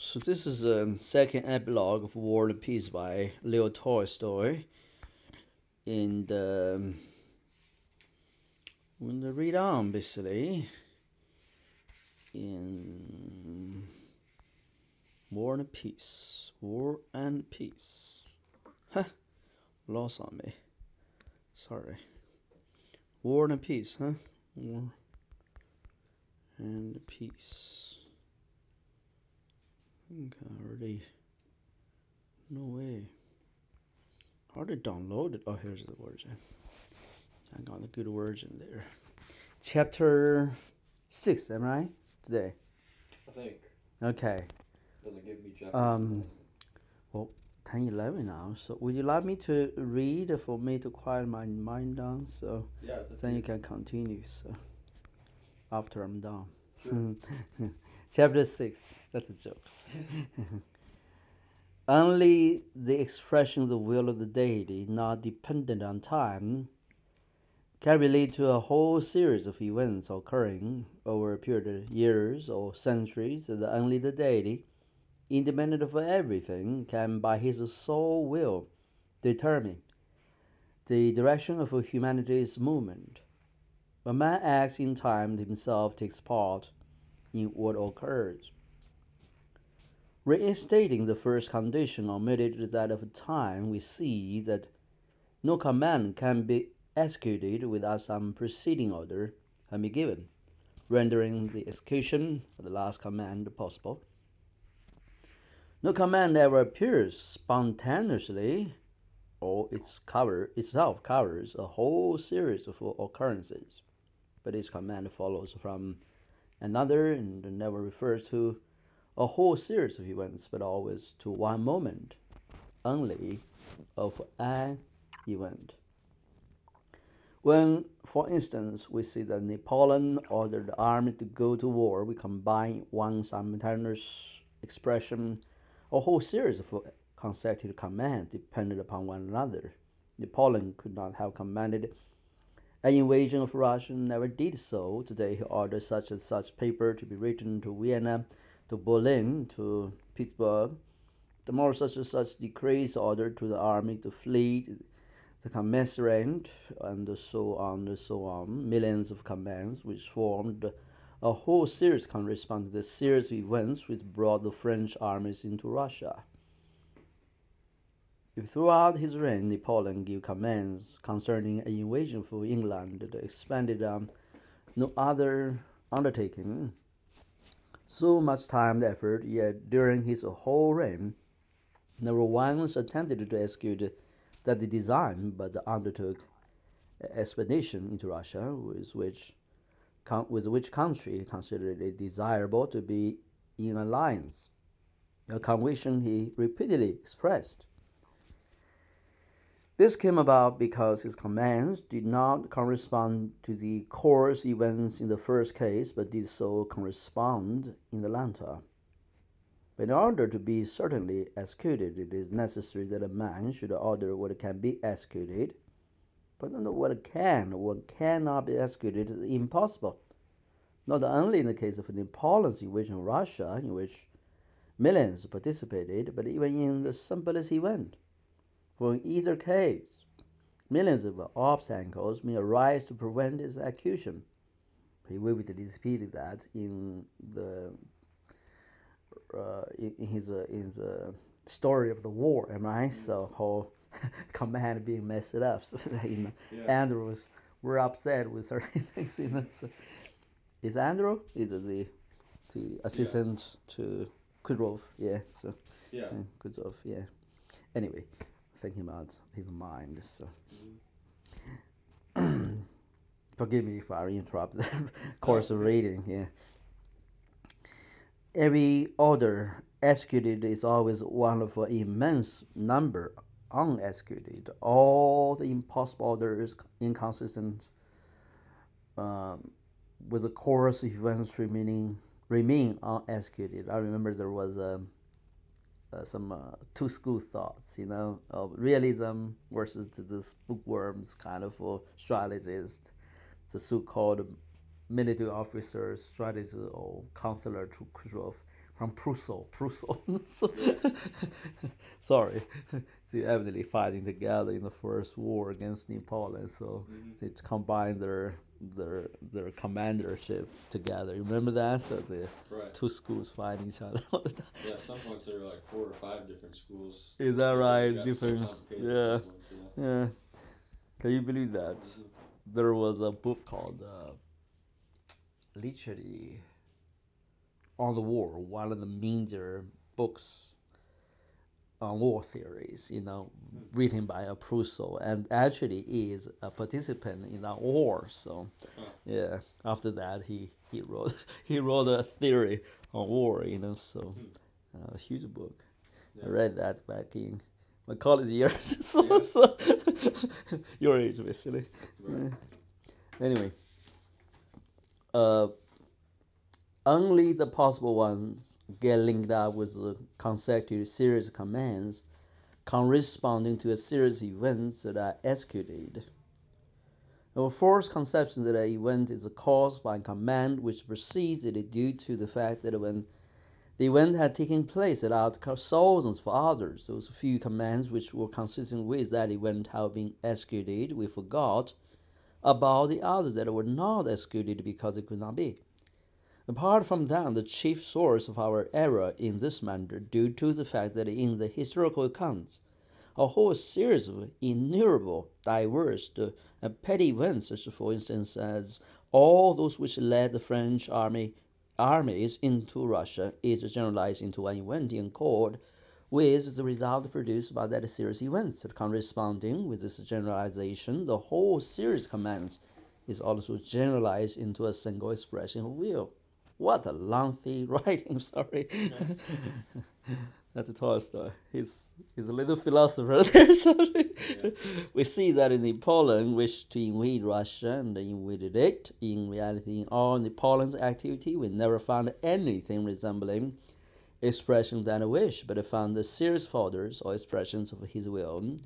So this is the second epilogue of War and Peace by Leo Tolstoy. And when they read on, basically, in War and Peace. War and Peace. Huh, lost on me. Sorry. War and Peace, huh? War and Peace. I think I already. No way. How to download it? Oh, here's the version. I got the good words in there. Chapter 6, am I right? Today. I think. Okay. Doesn't give me chapter. Well, 10:11 now. So would you like me to read for me to quiet my mind down? So Yeah. then you can continue. So after I'm done. Sure. Chapter 6. That's a joke. Only the expression of the will of the deity, not dependent on time, can relate to a whole series of events occurring over a period of years or centuries, and only the deity, independent of everything, can by his sole will determine the direction of humanity's movement. When man acts in time, himself takes part in what occurs. Reinstating the first condition omitted that of time, we see that no command can be executed without some preceding order having been given, rendering the execution of the last command possible. No command ever appears spontaneously, or itself covers a whole series of occurrences, but each command follows from another and never refers to a whole series of events, but always to one moment only of an event. When, for instance, we see that Napoleon ordered the army to go to war, we combine one simultaneous expression, a whole series of consecutive commands depended upon one another. Napoleon could not have commanded an invasion of Russia, never did so. Today he ordered such and such paper to be written to Vienna, to Berlin, to Pittsburgh. Tomorrow such and such decrees ordered to the army to flee, the commensurate, and so on and so on. Millions of commands which formed a whole series correspond to the series of events which brought the French armies into Russia. If throughout his reign Napoleon gave commands concerning an invasion for England that expanded on no other undertaking, so much time and effort, yet during his whole reign, never once attempted to execute that design, but undertook an expedition into Russia, with which country considered it desirable to be in alliance, a conviction he repeatedly expressed. This came about because his commands did not correspond to the course events in the first case, but did so correspond in the latter. But in order to be certainly executed, it is necessary that a man should order what can be executed, but not what can or what cannot be executed is impossible. Not only in the case of Napoleon's invasion of Russia, in which millions participated, but even in the simplest event. For in either case, millions of obstacles may arise to prevent its execution. He vividly repeated that in his story of the war, am I? So whole command being messed up. So Andrews were upset with certain things. So, is Andrew is the assistant to Kudrov? Yeah. So Kudrov. Yeah. Anyway, thinking about his mind. So. Forgive me if I interrupt the course of reading. Yeah. Every order executed is always one of an immense number unexecuted. All the impossible orders inconsistent with the course of events remain unexecuted. I remember there was some two school thoughts, of realism versus this bookworms kind of strategist, the so-called military officer, strategist, or counselor to Khrushchev, from Prusso. So, sorry, they evidently fighting together in the first war against Napoleon. So they combined their commandership together. You remember that? So the Right. two schools fighting each other all the time. Yeah, at some points there were like 4 or 5 different schools. Is that right? It got so Different. complicated Yeah. at some points, Yeah. Can you believe that? There was a book called literally on the war, one of the major books on war theories, written by a Prusso, and actually is a participant in that war. So, yeah. After that, he wrote he wrote a theory on war. So a huge book. Yeah. I read that back in my college years. So, Yeah. so your age, basically. Right. Anyway, only the possible ones get linked up with the consecutive series of commands corresponding to a series of events that are executed. Our first conception that an event is caused by a command which precedes it due to the fact that when the event had taken place, it had thousands for others. Those few commands which were consistent with that event have been executed, we forgot about the others that were not executed because it could not be. Apart from that, the chief source of our error in this matter due to the fact that in the historical accounts, a whole series of innumerable, diverse, and petty events, such for instance as all those which led the French armies into Russia, is generalized into one event in accord with the result produced by that series of events. Corresponding with this generalization, the whole series of commands is also generalized into a single expression of will. What a lengthy writing, sorry. That's Tolstoy. He's a little philosopher there. Sorry. Yeah. We see that in Napoleon wished to invade Russia and invaded it. In reality, in all Napoleon's activity, we never found anything resembling expressions of that wish, but found the serious folders or expressions of his will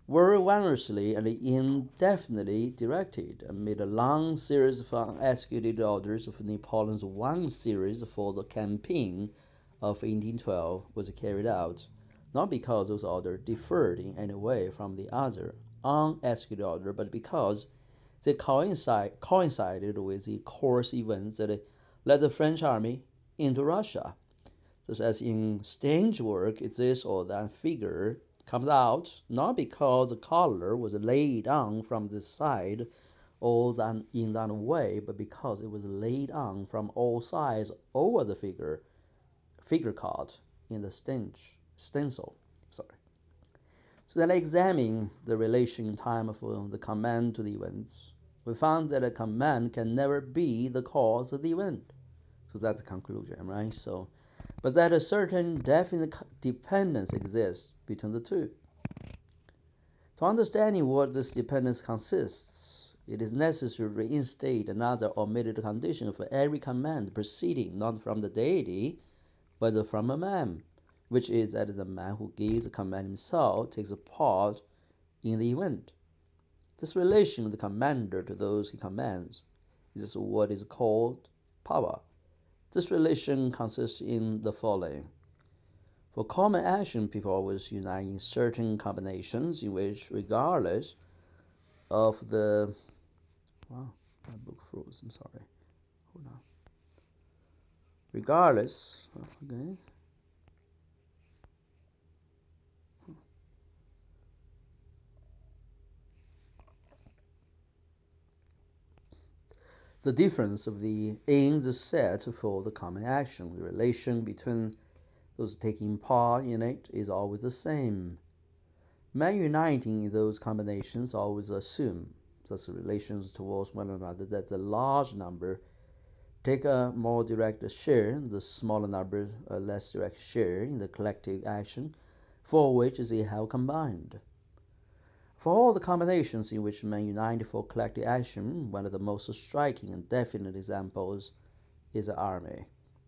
were variously and indefinitely directed amid a long series of unexecuted orders of Napoleon's one series for the campaign of 1812 was carried out, not because those orders differed in any way from the other unexecuted order, but because they coincided with the course events that led the French army into Russia. Just as in stage work, this or that figure comes out not because the color was laid on from this side or in that way, but because it was laid on from all sides over the figure card in the stencil. So then examine the relation in time of the command to the events. We found that a command can never be the cause of the event. So that's the conclusion, right? But that a certain definite dependence exists between the two. To understanding what this dependence consists, it is necessary to reinstate another omitted condition for every command proceeding not from the deity, but from a man, which is that the man who gives the command himself takes a part in the event. This relation of the commander to those he commands is what is called power. This relation consists in the following. For common action, people always unite in certain combinations in which, regardless of the... Wow, my book froze, I'm sorry. Hold on. Regardless, okay. The difference of the aims set for the common action, the relation between those taking part in it is always the same. Men uniting in those combinations always assume such relations towards one another that the large number take a more direct share, the smaller number a less direct share in the collective action for which they have combined. For all the combinations in which men unite for collective action, one of the most striking and definite examples is the army.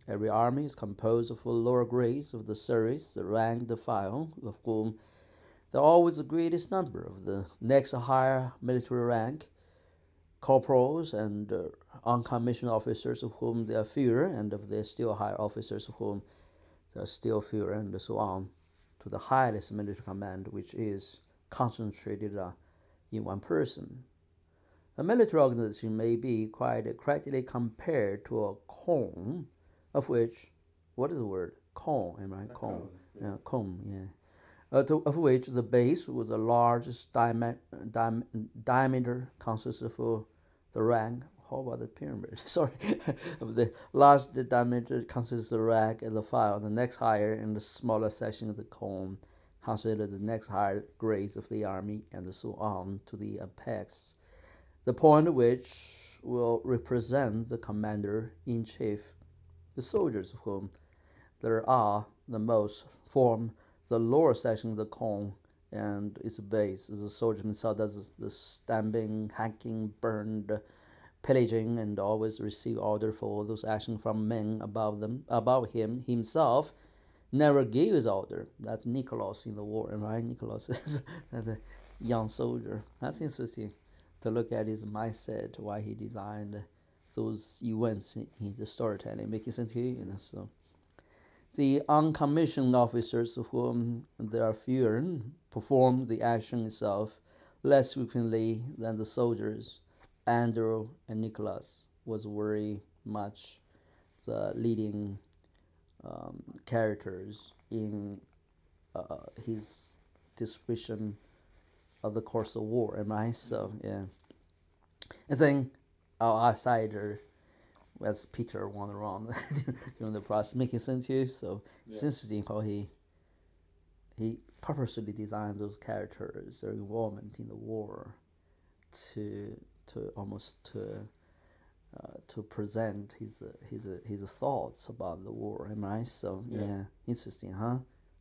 Every army is composed of lower grades of the service, the rank, the file, of whom there are always the greatest number of the next higher military rank corporals and uncommissioned officers of whom they are fewer, and of the still higher officers of whom they are still fewer, and so on, to the highest military command, which is concentrated in one person. A military organization may be quite correctly compared to a cone, of which, what is the word? Cone, am I right? Cone. Yeah, cone, yeah. Of which the base with the largest diameter consists of the rank. How about the pyramid? Sorry, of the largest diameter consists of the rank and the file. The next higher and the smaller section of the cone consider the next higher grades of the army, and so on to the apex. The point which will represent the commander-in-chief. The soldiers of whom there are the most form the lower section of the cone and its base. The soldier himself does the stabbing, hacking, burned, pillaging, and always receive order for those actions from men above him. Himself never gives order. That's Nicholas in the war, right? Nicholas is the young soldier. That's interesting to look at his mindset, why he designed those events in the storytelling. Making sense to you, so. The uncommissioned officers, of whom there are fewer, perform the action itself less frequently than the soldiers. Andrew and Nicholas was very much the leading characters in his description of the course of war, right? So, yeah. I think our outsider, as Peter wandered around during the process, making sense to you. So it's interesting how he purposely designed those characters, their involvement in the war, to present his thoughts about the war. Am I right? So interesting, huh?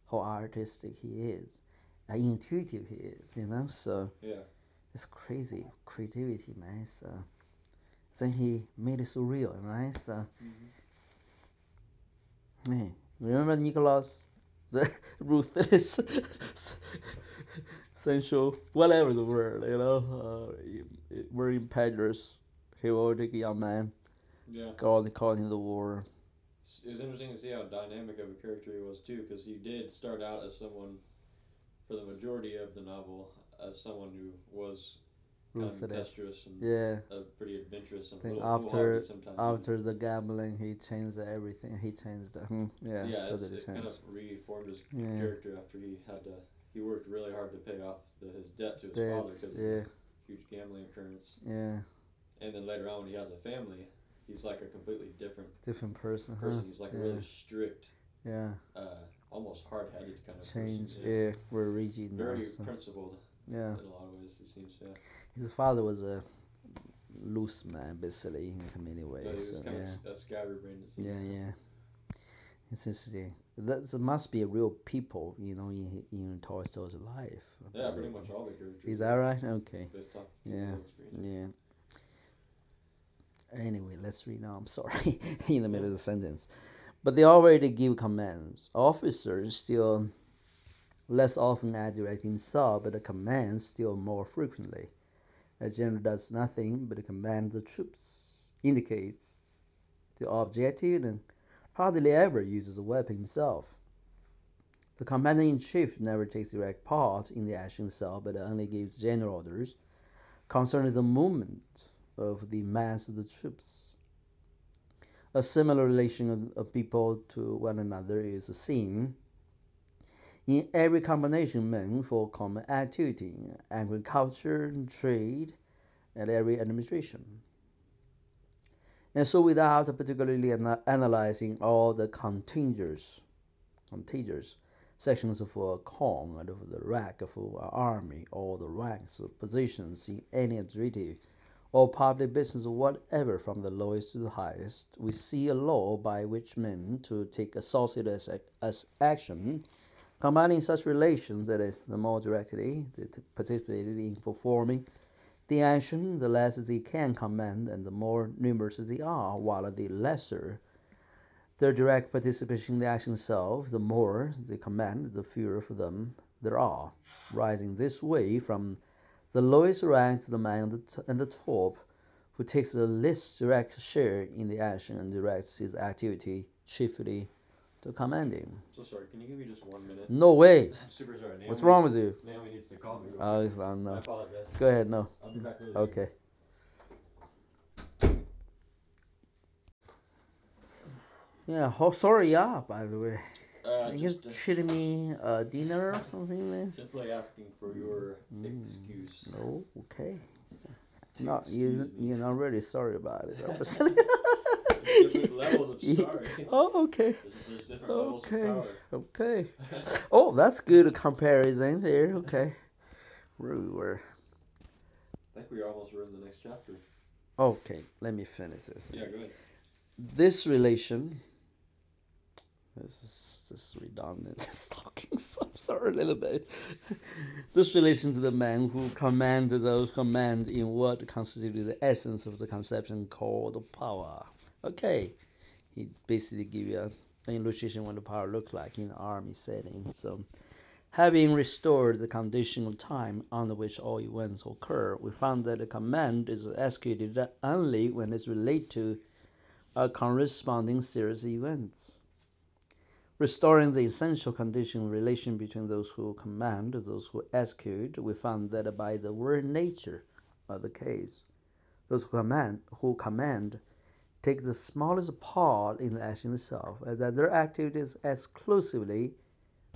How artistic he is, how intuitive he is. So it's crazy creativity, man. So. Then he made it so real, right? So, remember Nicholas, the ruthless, sensual, whatever the word, very impetuous, heroic young man. Yeah. Caught in the war. It was interesting to see how dynamic of a character he was too, because he did start out as someone, for the majority of the novel, as someone who was kind of tempestuous and pretty adventurous and foolhardy sometimes. After the gambling, he changed everything. He changed totally it kind of reformed his character after he worked really hard to pay off his debt to his father because of a huge gambling occurrence. Yeah. And then later on, when he has a family, he's like a completely different person. He's like a really strict, almost hard-headed kind of person. We're rigid. Very principled. In a lot of ways, it seems. Yeah. His father was a loose man, basically, in many ways. He was kind of a scatterbrained. Yeah. It's interesting. That must be a real people, in Tolstoy's life. Yeah, pretty much all the characters. Is that right? Okay. Based off Yeah. Anyway, let's read now. I'm sorry, in the middle of the sentence. But they already give commands. Officers still less often direct himself, but the commands still more frequently. A general does nothing but command the troops, indicates the objective, and hardly ever uses a weapon himself. The commander-in-chief never takes direct part in the action itself, but only gives general orders concerning the movement of the mass of the troops. A similar relation of people to one another is seen in every combination meant for common activity, agriculture, trade, and every administration. And so without particularly analyzing all the contagious sections of a column and of the rank of an army, all the ranks of positions in any administrative or public business, whatever, from the lowest to the highest, we see a law by which men to take associated as action, combining such relations that is, the more directly they participated in performing the action, the less they can command, and the more numerous they are, while the lesser their direct participation in the action itself, the more they command, the fewer of them there are, rising this way from the lowest rank to the man on the top, who takes the least direct share in the action and directs his activity chiefly to commanding. So sorry, can you give me just 1 minute? No way. I'm super sorry. What's wrong with you? Naomi needs to call me. No. I apologize. Go ahead, no. I'll be back really Okay. Yeah, how sorry you are, by the way. You treating me dinner or something, man? Simply asking for your excuse. No, okay. No, you're not really sorry about it. There's different levels of sorry. Oh, okay. There's different levels of power. Okay. Oh, that's good comparison there. Okay. Where we were. I think we almost were in the next chapter. Okay, let me finish this. Yeah, go ahead. This relation. This is just redundant. Talking, so I'm sorry a little bit. This relation to the man who commands those command in what constitutes the essence of the conception called power. Okay, he basically give you an illustration what the power looks like in an army setting. So, having restored the condition of time under which all events occur, we found that the command is executed only when it's related to a corresponding series of events. Restoring the essential condition relation between those who command and those who execute, we found that by the very nature of the case, those who command take the smallest part in the action itself, and that their activity is exclusively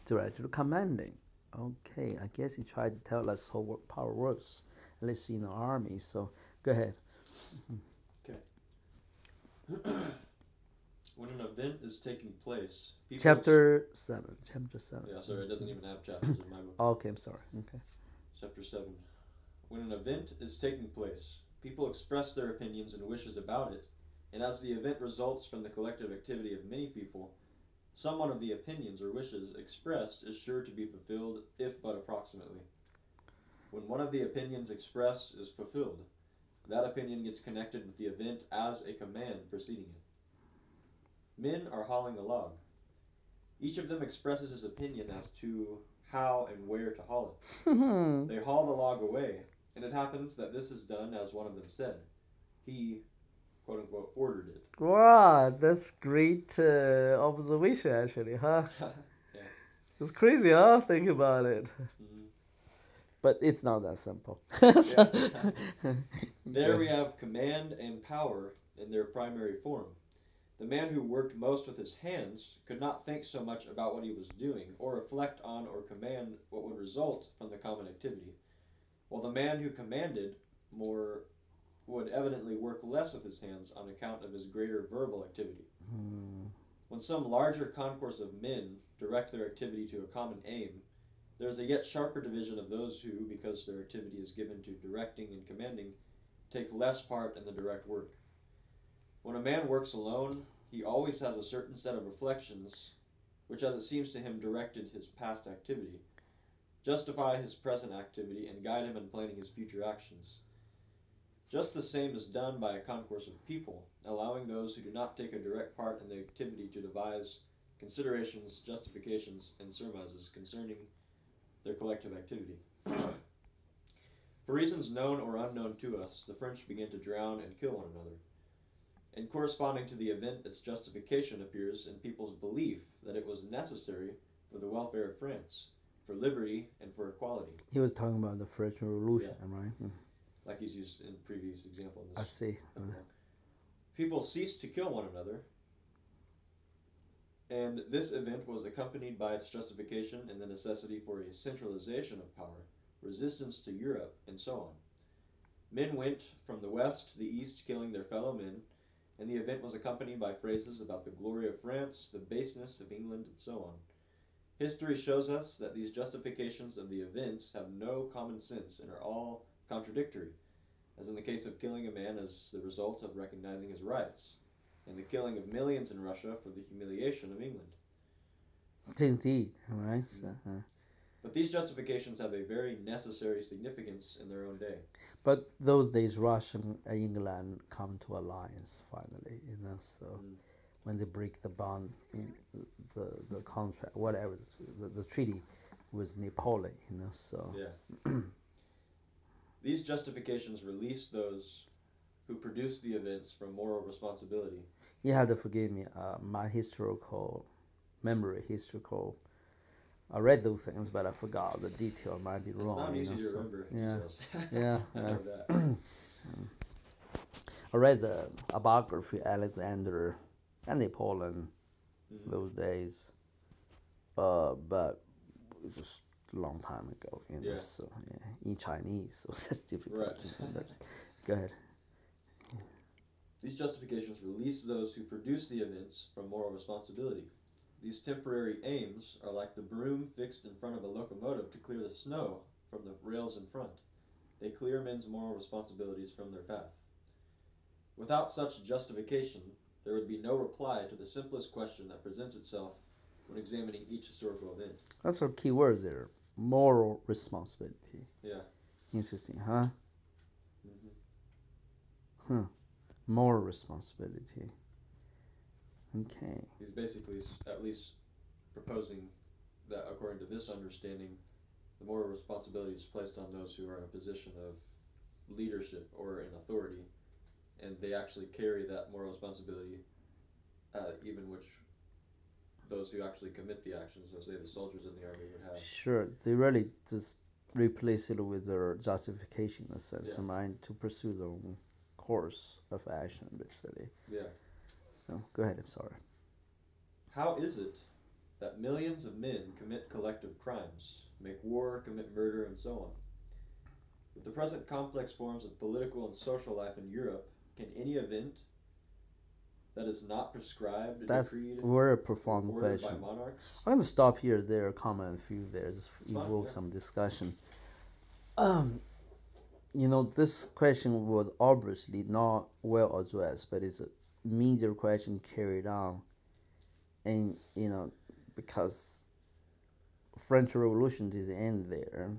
directed to commanding. Okay, I guess he tried to tell us how power works, at least in the army. So go ahead. Okay. When an event is taking place, Chapter 7. Yeah, sorry, it doesn't even have chapters in my book. Okay, I'm sorry. Okay. Chapter 7. When an event is taking place, people express their opinions and wishes about it, and as the event results from the collective activity of many people, some one of the opinions or wishes expressed is sure to be fulfilled, if but approximately. When one of the opinions expressed is fulfilled, that opinion gets connected with the event as a command preceding it. Men are hauling a log. Each of them expresses his opinion as to how and where to haul it. They haul the log away, and it happens that this is done as one of them said. He, quote-unquote, ordered it. Wow, that's great observation, actually, huh? Yeah. It's crazy, huh? Think about it. Mm-hmm. But it's not that simple. There we have command and power in their primary form. The man who worked most with his hands could not think so much about what he was doing, or reflect on or command what would result from the common activity, while the man who commanded more would evidently work less with his hands on account of his greater verbal activity. When some larger concourse of men direct their activity to a common aim, there is a yet sharper division of those who, because their activity is given to directing and commanding, take less part in the direct work. When a man works alone, he always has a certain set of reflections, which, as it seems to him, directed his past activity, justify his present activity, and guide him in planning his future actions. Just the same is done by a concourse of people, allowing those who do not take a direct part in the activity to devise considerations, justifications, and surmises concerning their collective activity. For reasons known or unknown to us, the French began to drown and kill one another. And corresponding to the event, its justification appears in people's belief that it was necessary for the welfare of France, for liberty, and for equality. He was talking about the French Revolution, right? Like he's used in the previous example. In this I see. People ceased to kill one another, and this event was accompanied by its justification in the necessity for a centralization of power, resistance to Europe, and so on. Men went from the west to the east killing their fellow men, and the event was accompanied by phrases about the glory of France, the baseness of England, and so on. History shows us that these justifications of the events have no common sense and are all contradictory, as in the case of killing a man as the result of recognizing his rights, and the killing of millions in Russia for the humiliation of England. Indeed, right? But these justifications have a very necessary significance in their own day. But those days, Russia and England come to alliance finally, so when they break the bond, the contract, whatever, the treaty with Napoleon, so. Yeah. These justifications release those who produce the events from moral responsibility. You have to forgive me. My historical. I read those things, but I forgot the detail. Might be wrong. It's not easy to remember details. Yeah. I know that. I read a biography Alexander and Napoleon those days, but it was a long time ago. So in Chinese, so that's difficult to remember. Go ahead. These justifications release those who produce the events from moral responsibility. These temporary aims are like the broom fixed in front of a locomotive to clear the snow from the rails in front. They clear men's moral responsibilities from their path. Without such justification, there would be no reply to the simplest question that presents itself when examining each historical event. That's our key words there. Moral responsibility. Yeah. Interesting, huh? Moral responsibility. Okay. He's basically at least proposing that according to this understanding, the moral responsibility is placed on those who are in a position of leadership or in authority, and they actually carry that moral responsibility, even which those who actually commit the actions, so say the soldiers in the army, would have. Sure, they really just replace it with their justification, in a sense, right, to pursue their own course of action, basically. Yeah. No, go ahead, I'm sorry. How is it that millions of men commit collective crimes, make war, commit murder, and so on? With the present complex forms of political and social life in Europe, can any event that is not prescribed, that's decreed, a very profound question. By monarchs? I'm going to stop here, there, comment a few there, just evoke some discussion. This question was obviously not well addressed, but it's a major question carried on. And, because French Revolution didn't end there,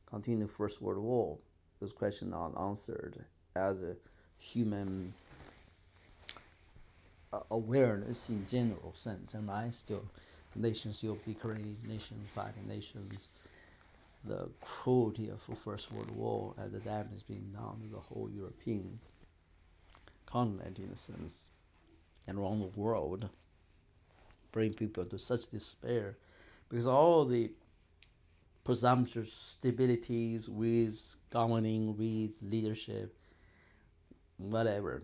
continue First World War, this question not answered as a human awareness in general sense, and right, still nations still bickering, nations fighting nations. The cruelty of the First World War and the damage being done to the whole European continent, in a sense, and around the world, bring people to such despair, because all the presumptuous stabilities with governing, with leadership, whatever,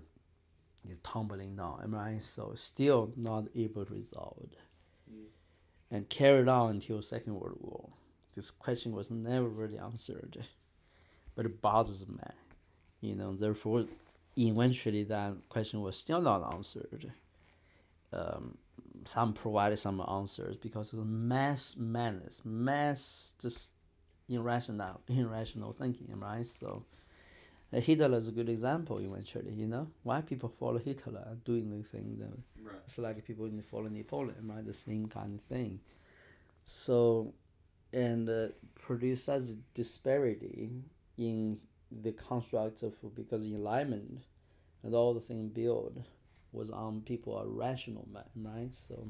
is tumbling down, right? So still not able to resolve it, and carried on until Second World War. This question was never really answered, but it bothers me, Therefore, eventually that question was still not answered. Some provided some answers because of mass madness, just irrational thinking, right? So Hitler is a good example eventually, why people follow Hitler doing the thing. Right. It's like people follow Napoleon, right? The same kind of thing. So, and produce such disparity in the construct of, because Enlightenment and all the thing built was on people are rational man, right? So,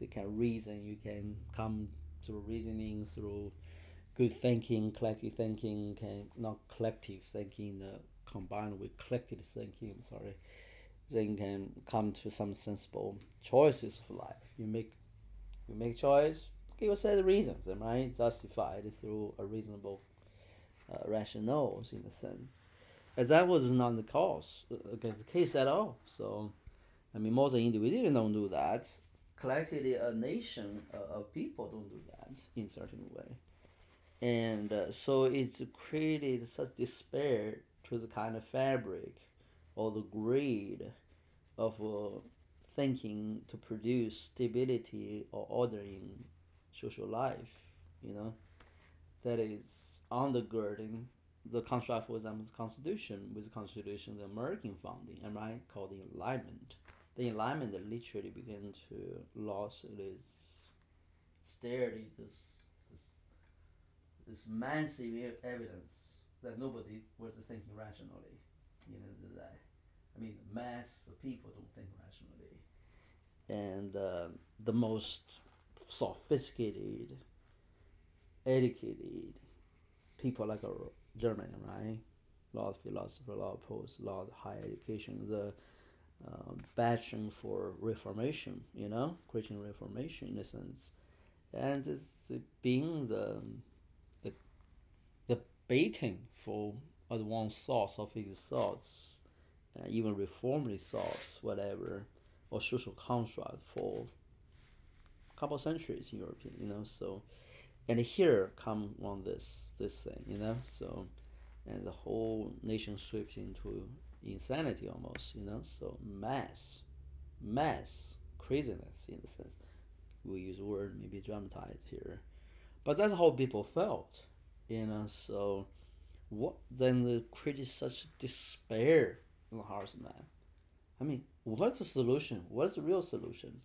they can reason, you can come to reasoning through good thinking, collective thinking, not collective thinking, combined with collective thinking, then can come to some sensible choices for life. You make choice, give a set of reasons, right? Justified through a reasonable rationales, in a sense. And that was not the case at all. So, most individuals don't do that. Collectively, a nation of people don't do that in a certain way. And so it's created such despair to the kind of fabric or the greed of thinking to produce stability or order in social life, that is undergirding the construct, for example, the Constitution, the American founding, called the Enlightenment. The Enlightenment literally began to lose its austerity, this massive evidence that nobody was thinking rationally, today. Mass of people don't think rationally. And the most sophisticated, educated people like Germany, right? a lot of philosophers, a lot of poets, a lot of higher education, the passion for reformation, Christian reformation in a sense, and it's being the the baking for advanced thoughts of his thoughts, even reformist thoughts, whatever, or social construct for a couple of centuries in Europe, So, and here come on this thing, So, and the whole nation sweeps into insanity almost, So mass craziness in a sense. We use the word maybe dramatized here, but that's how people felt, So, what then the created such despair in the hearts of man? I mean, what's the solution? What's the real solution?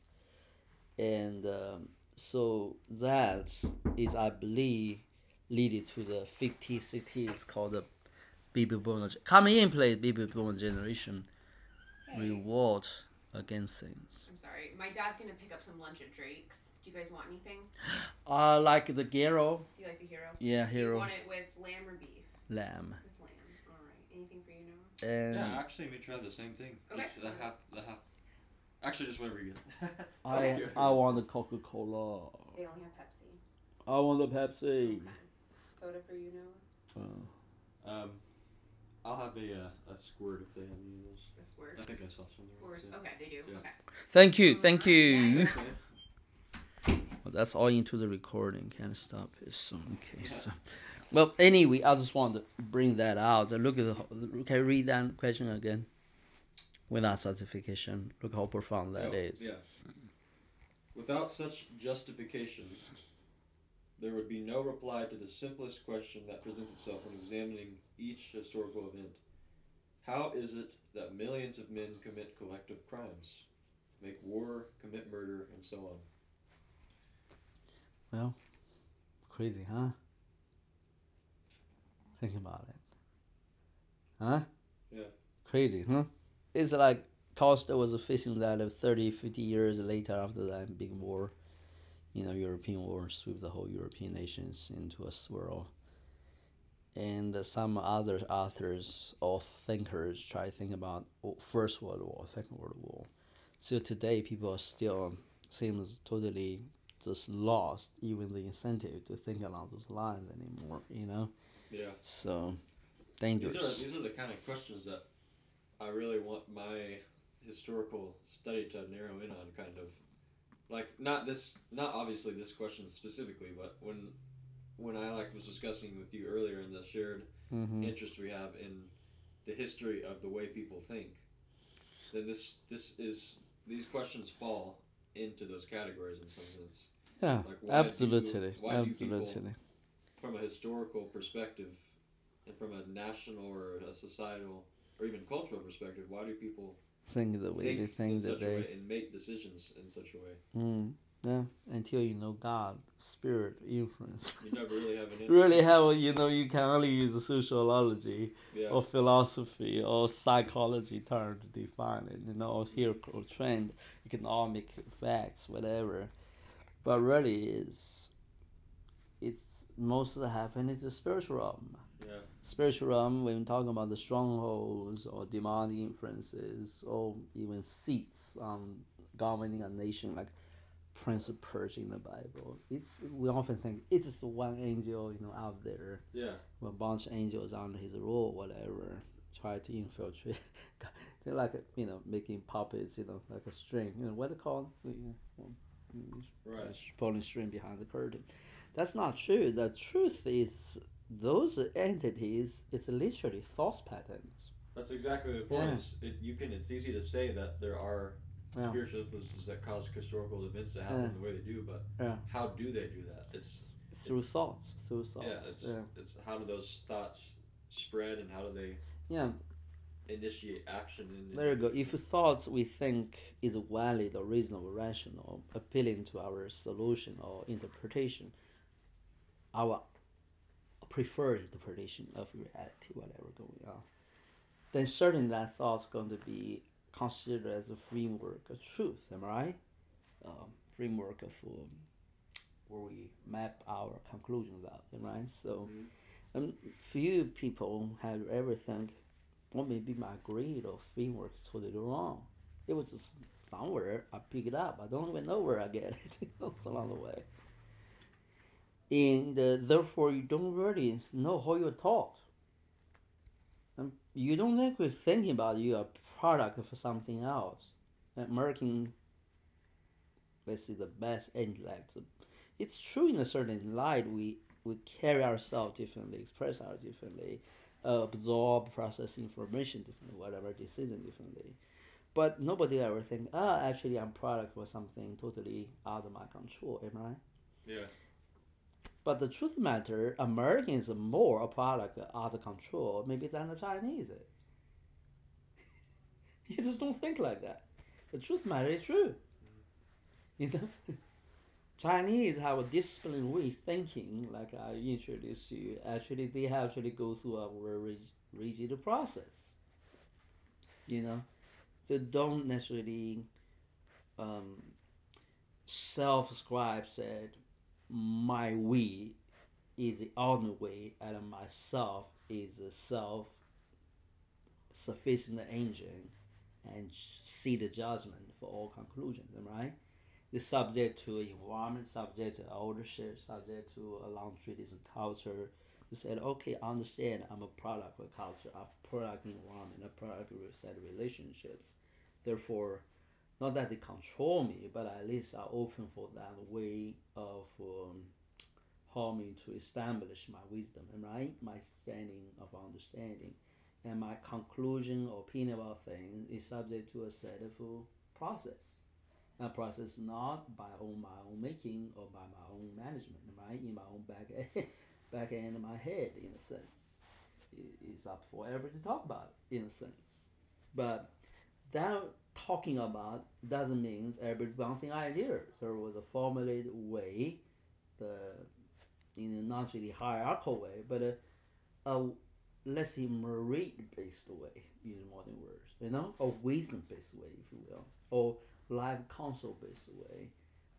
And so that is, I believe, leading to the 50s, 60s called the baby boomer. Coming in place, baby boomer generation. Hey. Revolt against things. I'm sorry. My dad's going to pick up some lunch at Drake's. Do you guys want anything? Like the gyro. Do you like the hero? Yeah, hero. Do you want it with lamb or beef? Lamb. With lamb. All right. Anything for you, Noah? Yeah, actually, me try the same thing. Okay. Just the half. Actually, just whatever you get. I want the Coca-Cola. They only have Pepsi. I want the Pepsi. Okay. Soda for you, Noah? I'll have a squirt if they have any of those. A squirt? I think I saw some. Yeah. Okay, they do. Yeah. Okay. Thank you. Well, that's all into the recording. Can't stop it. So okay. Yeah. So, well, anyway, I just want to bring that out. Look at can you read that question again? Without justification, look how profound that is. Yeah. Without such justification, there would be no reply to the simplest question that presents itself when examining each historical event. How is it that millions of men commit collective crimes, make war, commit murder, and so on? Well, crazy, huh? Think about it. Huh? Yeah. Crazy, huh? It's like Tolstoy was facing that 30, 50 years later after that big war. European war swept the whole European nations into a swirl. And some other authors or thinkers try to think about First World War, Second World War. So today people are still seems totally just lost, even the incentive to think along those lines anymore, Yeah. So, dangerous. These are the kind of questions that I really want my historical study to narrow in on, kind of. Like, not obviously this question specifically, but when I was discussing with you earlier in the shared interest we have in the history of the way people think, then these questions fall into those categories in some sense. Yeah, absolutely. Why do people, from a historical perspective, and from a national or a societal or even cultural perspective, why do people think the way they think that they and make decisions in such a way? Yeah, until you know God, spirit, influence. You never really have an influence. Really have you can only use sociology or philosophy or psychology term to define it. Or historical trend, economic facts, whatever. But really, it's most of the happen is the spiritual realm. Yeah. Spiritual realm, when we're talking about the strongholds or demonic influences or even seats on governing a nation, like Prince of Persia in the Bible. We often think it's just one angel, out there. Yeah. With a bunch of angels under his rule, whatever, try to infiltrate. They're like, making puppets, like a string. What they call right. Pulling string behind the curtain. That's not true. The truth is, those entities, it's literally thought patterns. That's exactly the point. Yeah. It's easy to say that there are spiritual influences that cause historical events to happen the way they do, but how do they do that? It's through thoughts. Yeah, it's how do those thoughts spread and how do they initiate action? There you go. If thoughts we think is valid or reasonable, rational, appealing to our solution or interpretation, our preferred interpretation of reality, whatever going on, then certainly that thought's going to be considered as a framework of truth. Am I right? Framework of where we map our conclusions out. Right? So, Few people have ever think, well, maybe my grade or framework is totally wrong. It was just somewhere I pick it up. I don't even know where I get it. It's along the way. And therefore, you don't really know how you're taught. You don't actually thinking about you a product for something else. American, let's say, the best intellect. It's true in a certain light. We carry ourselves differently, express ourselves differently, absorb, process information differently, whatever decision differently. But nobody ever think, actually, I'm product for something totally out of my control. Am I right? Yeah. But the truth matter, Americans are more a product out of control, maybe than the Chinese is. You just don't think like that. The truth matter is true. You know, Chinese have a disciplined way of thinking, like I introduced you. Actually, they actually go through a very rigid process. You know, they don't necessarily um, self-ascribe said my way is the only way and myself is a self-sufficient engine and see the judgment for all conclusions, right? It's subject to environment, subject to ownership, subject to a long tradition culture. You said, okay, I understand I'm a product of culture, a product of environment, a product of set relationships. Therefore, not that they control me, but at least are open for that way of how me to establish my wisdom, right? My standing of understanding. And my conclusion or opinion about things is subject to a set of process. A process not by my own making or by my own management, right? In my own back end of my head, in a sense. It's up for everybody to talk about, in a sense. But that talking about doesn't mean everybody bouncing ideas. There was a formulated way, the in a not really hierarchical way, but a let's say merit-based way, using modern words, a wisdom-based way, if you will, or life counsel-based way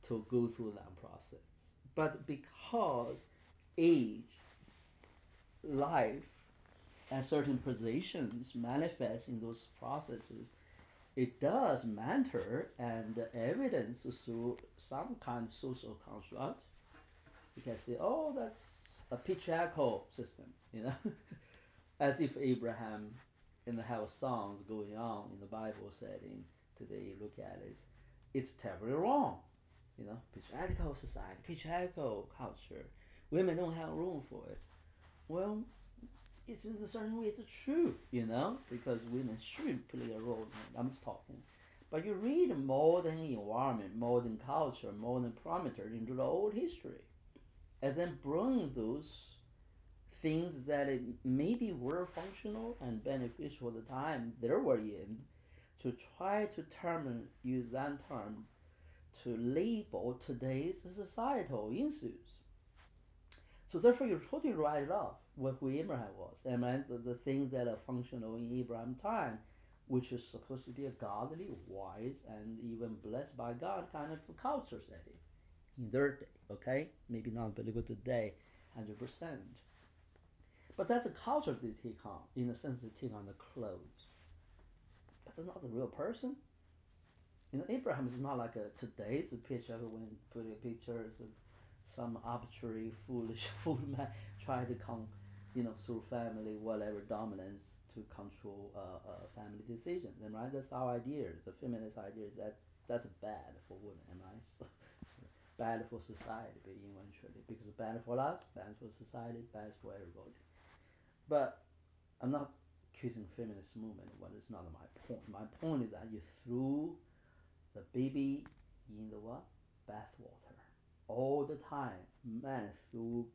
to go through that process. But because age, life, and certain positions manifest in those processes, it does matter and evidence through some kind of social construct. You can say, oh, that's a patriarchal system. As if Abraham and have songs going on in the Bible setting today, you look at it, it's terribly wrong. Patriarchal society, patriarchal culture. Women don't have room for it. Well, it's in a certain way it's true, because women should play a role. I'm just talking. But you read modern environment, modern culture, modern parameter into the old history, and then bring those things that it maybe were functional and beneficial at the time they were in, to try to use that term to label today's societal issues. So therefore, you totally write it off what who Abraham was. And the things that are functional in Abraham's time, which is supposed to be a godly, wise, and even blessed by God kind of culture setting in their day. Okay, maybe not biblical today, 100%. But that's a culture they take on. In a sense, they take on the clothes. That's not the real person. Abraham is not like today's picture when put a picture of some arbitrary, foolish fool man try to through family, whatever dominance to control family decisions. And right, that's our idea. The feminist idea is that's bad for women, right? Bad for society, eventually, because it's bad for us, bad for society, bad for everybody. But I'm not accusing feminist movement. What is not my point. My point is that you threw the baby in the what? Bathwater. All the time. Man threw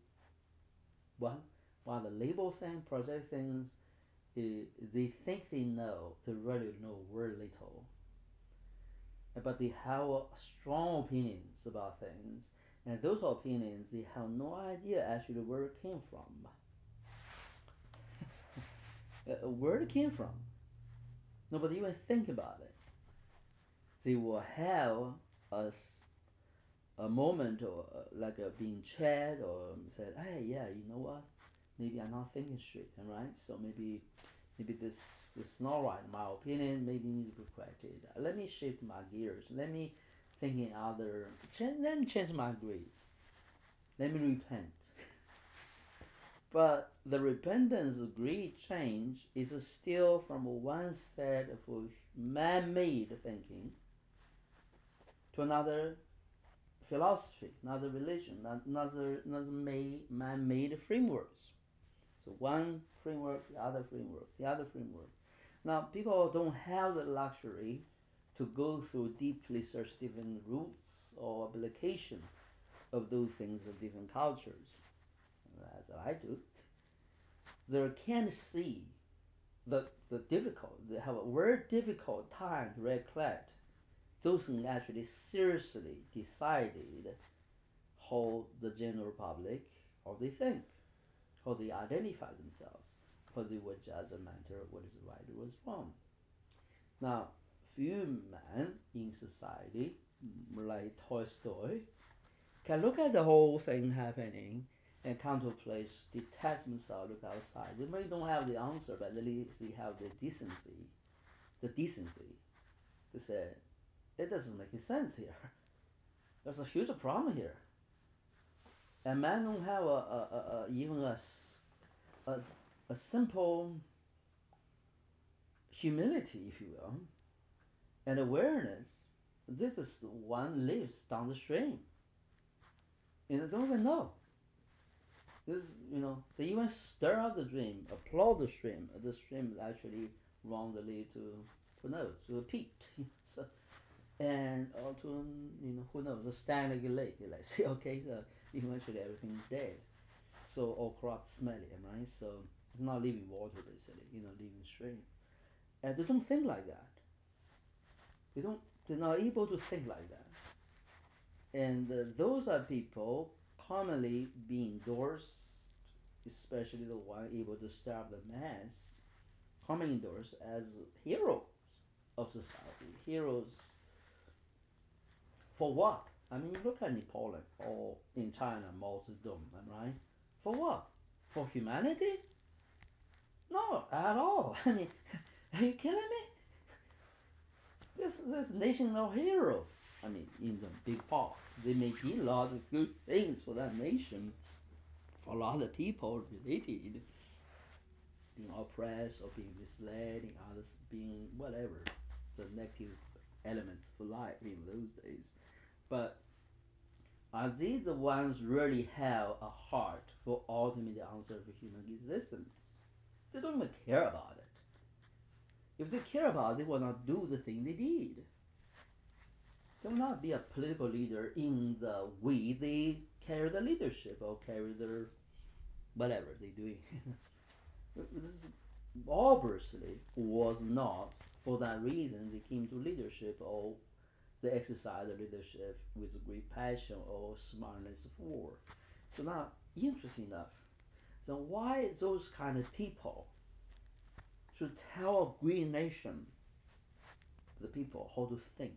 while the label thing, project things, they think they know, they really know very little. But they have strong opinions about things, and those opinions they have no idea actually where it came from. Where it came from. Nobody even think about it. They will have a moment or like being chat or said, hey, yeah, you know what? maybe I'm not thinking straight, right? So maybe this is not right in my opinion. Maybe need to be corrected. Let me shift my gears. Let me think in other. Let me change my grade. Let me repent. But the repentance greed change is still from one set of man-made thinking to another philosophy, another religion, another man-made frameworks. So one framework, the other framework, the other framework. Now people don't have the luxury to go through deeply search different roots or application of those things of different cultures, as I do. They can't see the difficult. They have a very difficult time to recollect those who actually seriously decided how the general public, how they think, how they identify themselves, how they would judge a matter of what is right or what is wrong. Now, few men in society, like Tolstoy, can look at the whole thing happening and come to a place, detach themselves, look outside. They may don't have the answer, but at least they have the decency to say, it doesn't make sense here. There's a huge problem here. And man don't have even a simple humility, if you will, and awareness. This is one lives down the stream. And they don't even know. This, they even stir up the stream, applaud the stream. The stream is actually wrongly to to a peat. So, and or to who knows, a stagnant lake. Like say, okay, so eventually everything's dead. So all crops smelly, right? So it's not living water basically, living stream. And they don't think like that. They're not able to think like that. And those are people commonly being endorsed, especially the one able to stir up the mass, commonly endorsed as heroes of society. Heroes for what? I mean, look at Napoleon or in China, Mao Zedong, right? For what? For humanity? No, at all. I mean, are you kidding me? This nation no hero. I mean, in the big part, they may do a lot of good things for that nation, for a lot of people related, being oppressed or being misled, and others being whatever, the negative elements for life in those days. But are these the ones really have a heart for ultimate answer for human existence? They don't even care about it. If they care about it, they will not do the thing they did. They will not be a political leader in the way they carry the leadership or carry their whatever they're doing. This obviously was not for that reason they came to leadership or they exercise the leadership with great passion or smartness of war. So now, interesting enough, so why those kind of people should tell a great nation, the people, how to think?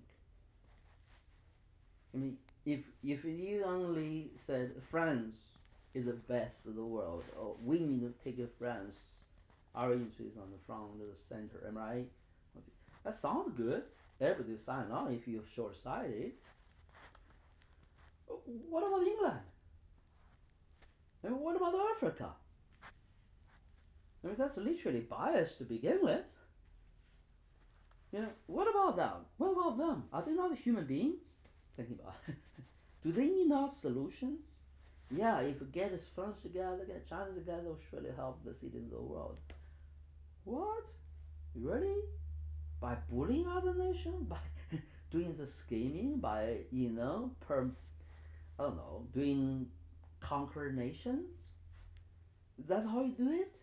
I mean, if you only said France is the best of the world, or we need to take France, our interest on the front, the center, am I right? That sounds good. Everybody sign on if you're short-sighted. What about England? I mean, what about Africa? I mean, that's literally biased to begin with. What about them? What about them? Are they not human beings? Thinking about it. Do they need not solutions? Yeah, if we get France together, get China together, will surely help the citizens of the world. What? Really? By bullying other nations? By doing the scheming? By, doing conquer nations? That's how you do it?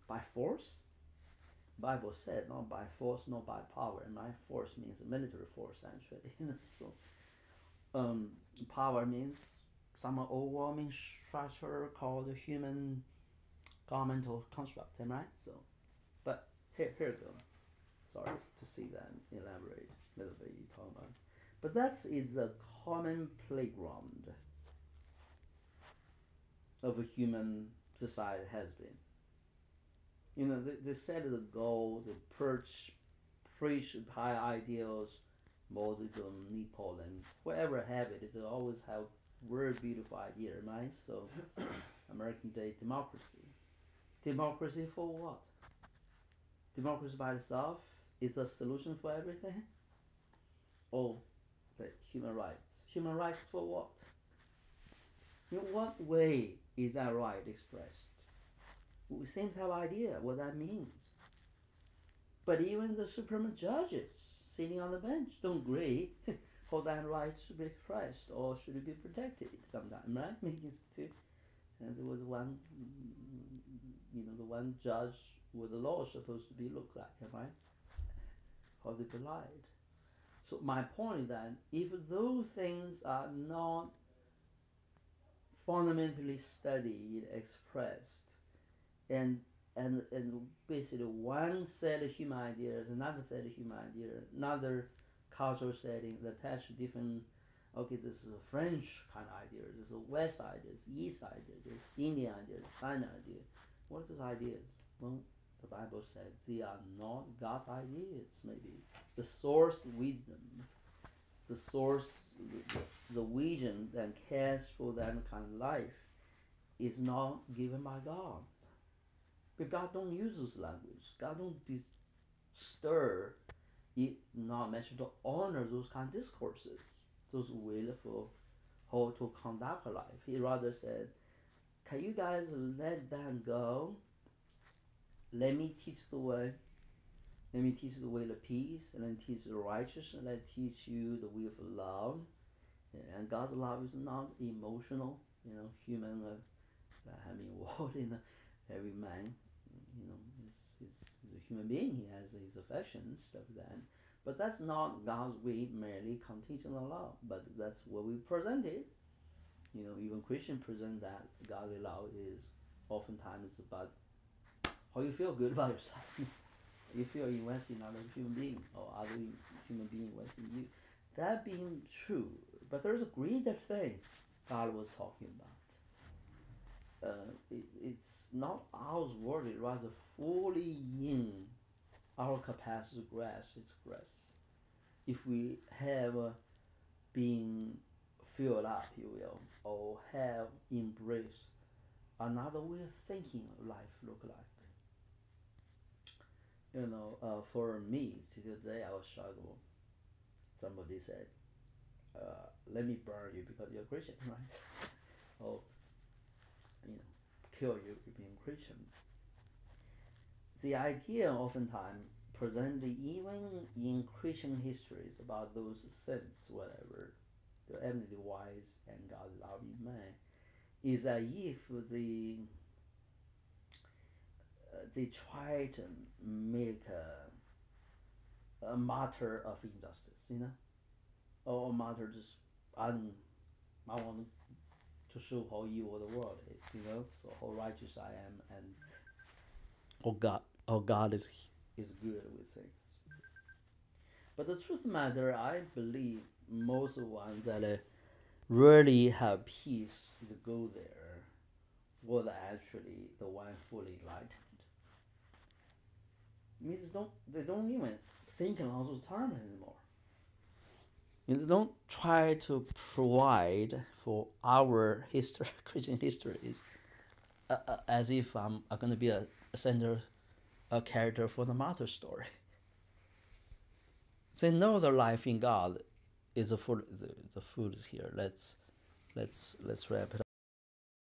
By force? Bible said not by force, not by power. And by force means military force actually. So power means some overwhelming structure called the human governmental construct, right? So, but here we go. Sorry to see that and elaborate a little bit you talk about. But that is a common playground of a human society has been. You know, they set the goal, they preach high ideals, Marxism, Napoleon, whatever habit, they always have very beautiful idea, right? So, American Day, democracy. Democracy for what? Democracy by itself is a solution for everything? Or the human rights? Human rights for what? In what way is that right expressed? We seem to have idea what that means. But even the Supreme judges sitting on the bench don't agree how that right should be expressed or should be protected sometimes, right? And there was one, the one judge what the law is supposed to be look like, right? How they applied. So my point is that if those things are not fundamentally studied, expressed, and basically one set of human ideas, another set of human ideas, another cultural setting that attach to different. Okay, this is a French kind of idea. This is a West idea. This East idea. This Indian idea. China idea. What are those ideas? Well, the Bible said they are not God's ideas. Maybe the source wisdom, the source, the vision that cares for that kind of life, is not given by God. But God don't use this language. God don't stir it, not mention to honor those kind of discourses, those will for how to conduct life. He rather said, can you guys let that go? Let me teach the way. Let me teach the way of peace, and then teach the righteousness, and then teach you the way of love. And God's love is not emotional, human having water in every man, is a human being. He has his affections, stuff like that. But that's not God's way, merely contingent love. But that's what we presented. Even Christians present that godly love is oftentimes about how you feel good about yourself. You feel invested in other human being, or other human being invested in you. That being true, but there's a greater thing God was talking about. It's not ours worthy, rather fully in our capacity to grasp its grace. If we have been filled up, if you will, or have embraced another way of thinking life look like. For me, today I was struggling. Somebody said, let me burn you because you're a Christian, right? Or, kill you for being Christian. The idea oftentimes presented even in Christian histories about those saints, whatever, the eminently wise and God-loving man, is that if they try to make a matter of injustice, or a matter just I want to show how evil the world is, so how righteous I am, and God is good with things. But the truth of the matter, I believe most of the ones that really have peace to go there were actually the one fully enlightened. Means they don't even think along those terms anymore. They don't try to provide for our history, Christian histories, as if I'm going to be a character for the martyr story. They know the life in God is the food is here. Let's wrap it up.